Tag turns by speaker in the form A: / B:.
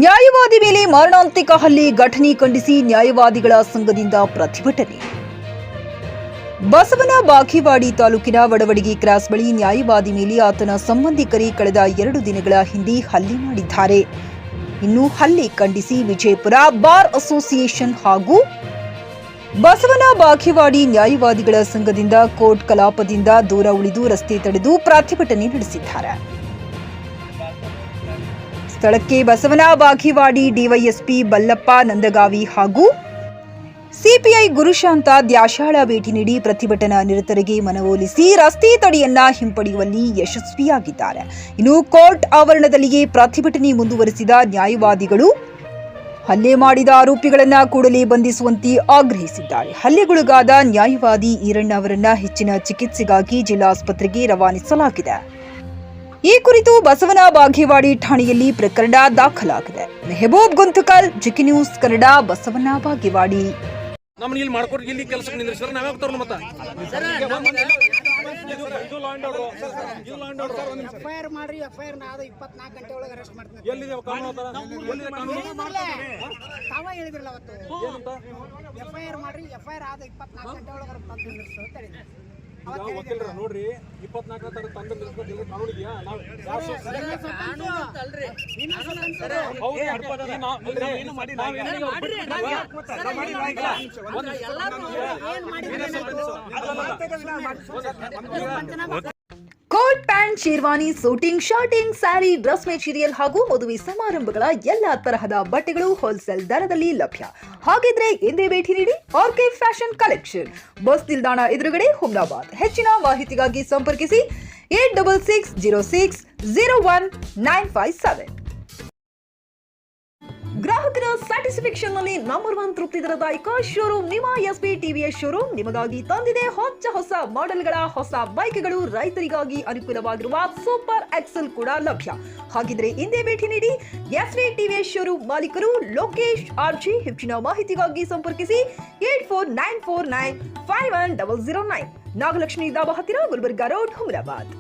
A: ನ್ಯಾಯವಾದಿ ಮೇಲೆ ಮಾರಣಾಂತಿಕ ಹಲ್ಲೆ ಘಟನೆ ಖಂಡಿಸಿ ನ್ಯಾಯವಾದಿಗಳ ಸಂಘದಿಂದ ಪ್ರತಿಭಟನೆ. ಬಸವನ ಬಾಗೇವಾಡಿ ತಾಲೂಕಿನ ವಡವಡಿಗೆ ಕ್ರಾಸ್ ಬಳಿ ನ್ಯಾಯವಾದಿ ಮೇಲೆ ಆತನ ಸಂಬಂಧಿಕರೇ ಕಳೆದ 2 ದಿನಗಳ ಹಿಂದೆ ಹಲ್ಲೆ ಮಾಡಿದ್ದಾರೆ. ಇನ್ನು ಹಲ್ಲೆ ಖಂಡಿಸಿ ವಿಜಯಪುರ ಬಾರ್ ಅಸೋಸಿಯೇಷನ್ ಹಾಗೂ ಬಸವನ ಬಾಗೇವಾಡಿ ನ್ಯಾಯವಾದಿಗಳ ಸಂಘದಿಂದ ಕೋರ್ಟ್ ಕಲಾಪದಿಂದ ದೂರ ಉಳಿದು ರಸ್ತೆ ತಡೆದು ಪ್ರತಿಭಟನೆ ನಡೆಸಿದ್ದಾರೆ. ಸ್ಥಳಕ್ಕೆ ಬಸವನ ಬಾಗೇವಾಡಿ ಡಿವೈಎಸ್ಪಿ ಬಲ್ಲಪ್ಪ ನಂದಗಾವಿ ಹಾಗೂ ಸಿಪಿಐ ಗುರುಶಾಂತ ದ್ಯಾಶಾಳ ಭೇಟಿ ನೀಡಿ ಪ್ರತಿಭಟನಾ ನಿರತರಿಗೆ ಮನವೊಲಿಸಿ ರಸ್ತೆ ತಡೆಯನ್ನ ಹಿಂಪಡೆಯುವಲ್ಲಿ ಯಶಸ್ವಿಯಾಗಿದ್ದಾರೆ. ಇನ್ನು ಕೋರ್ಟ್ ಆವರಣದಲ್ಲಿಯೇ ಪ್ರತಿಭಟನೆ ಮುಂದುವರೆಸಿದ ನ್ಯಾಯವಾದಿಗಳು ಹಲ್ಲೆ ಮಾಡಿದ ಆರೋಪಿಗಳನ್ನು ಕೂಡಲೇ ಬಂಧಿಸುವಂತೆ ಆಗ್ರಹಿಸಿದ್ದಾರೆ. ಹಲ್ಲೆಗೊಳಗಾದ ನ್ಯಾಯವಾದಿ ಈರಣ್ಣ ಅವರನ್ನ ಹೆಚ್ಚಿನ ಚಿಕಿತ್ಸೆಗಾಗಿ ಜಿಲ್ಲಾಸ್ಪತ್ರೆಗೆ ರವಾನಿಸಲಾಗಿದೆ. ಈ ಕುರಿತು ಬಸವನ ಬಾಗೇವಾಡಿ ಠಾಣೆಯಲ್ಲಿ ಪ್ರಕರಣ ದಾಖಲಾಗಿದೆ. Mehboob Guntakal, GK news Kannada, Basavana Bagewadi.
B: ನಮ್ಮನ್ನ ಇಲ್ಲಿ ಮಾಡ್ಕೊಟ್ಟು ಇಲ್ಲಿ ಕೆಲಸಕ್ಕೆ ನಿಂದ್ರಿಸಿದ್ರೆ ನಾವೇ ಹೋಗ್ತಾರಲ್ಲ ಮತ್ತೆ
C: ಎಫ್ಐಆರ್ ಮಾಡ್ರಿ. ಎಫ್ಐಆರ್ ನಾದ 24 ಗಂಟೆ ಒಳಗೆ ಅರೆಸ್ಟ್ ಮಾಡ್ತೀನಿ.
B: ಎಲ್ಲಿದೆ ಕಾನೂನು?
C: ತಾವ ಹೇಳಿದ್ರಲ್ಲ ಅವತ್ತು ಎಫ್ಐಆರ್ ಮಾಡ್ರಿ. ಎಫ್ಐಆರ್ ಆದ 24 ಗಂಟೆ ಒಳಗೆ ತಂದು ನಿಲ್ಲಿಸ್ತಾರೆ.
B: ವಕೀಲರ ನೋಡ್ರಿ 24 ತರ ತಂದು ನಿಲ್ಲಿಸ್ಬೇಕು ಕಾನೂನು ಇದೆಯಾ?
A: Coat pant, sherwani, suiting, shirting, sari, dress material ಹಾಗೂ ಮದುವೆ ಸಮಾರಂಭಗಳ ಎಲ್ಲಾ ತರಹದ ಬಟ್ಟೆಗಳು ಹೋಲ್ಸೇಲ್ ದರದಲ್ಲಿ ಲಭ್ಯ. ಹಾಗಿದ್ರೆ ಎಂದೇ ಭೇಟಿ ನೀಡಿ ಆರ್ಕೆ ಫ್ಯಾಷನ್ ಕಲೆಕ್ಷನ್, ಬಸ್ ನಿಲ್ದಾಣ ಎದುರುಗಡೆ, ಹುಮ್ನಾಬಾದ್. ಹೆಚ್ಚಿನ ಮಾಹಿತಿಗಾಗಿ ಸಂಪರ್ಕಿಸಿ 8660601957. ಗ್ರಾಹಕರ ಸ್ಯಾಟಿಸ್ಫ್ಯಾಕ್ಷನ್ ನಲ್ಲಿ ನಂಬರ್ 1 ತೃಪ್ತಿದಾಯಕ ಶೋರೂಮ್ ನಿಮ್ಮ ಎಸ್ಪಿ ಟಿವಿಎಸ್ ಶೋರೂಮ್ ನಿಮಗಾಗಿ ತಂದಿದೆ ಹೊಸ ಮಾಡೆಲ್ಗಳ ಹೊಸ ಬೈಕ್ಗಳು. ರೈತರಿಗಾಗಿ ಅನುಕೂಲವಾಗಿರುವ ಸೂಪರ್ ಎಕ್ಸೆಲ್ ಕೂಡ ಲಭ್ಯ. ಹಾಗಿದ್ರೆ ಇಂದೇ ಭೇಟಿ ನೀಡಿ ಎಸ್ಪಿ ಟಿವಿಎಸ್ ಶೋರೂಮ್ ಮಾಲೀಕರು ಲೋಕೇಶ್ ಆರ್ಜಿ. ಹೆಚ್ಚಿನ ಮಾಹಿತಿಗಾಗಿ ಸಂಪರ್ಕಿಸಿ 8494951009. ನಾಗಲಕ್ಷ್ಮಿ ದಾಬಾ ಹತ್ತಿರ, ಗುಲ್ಬರ್ಗಾ ರೋಡ್, ಹುಮನಾಬಾದ್.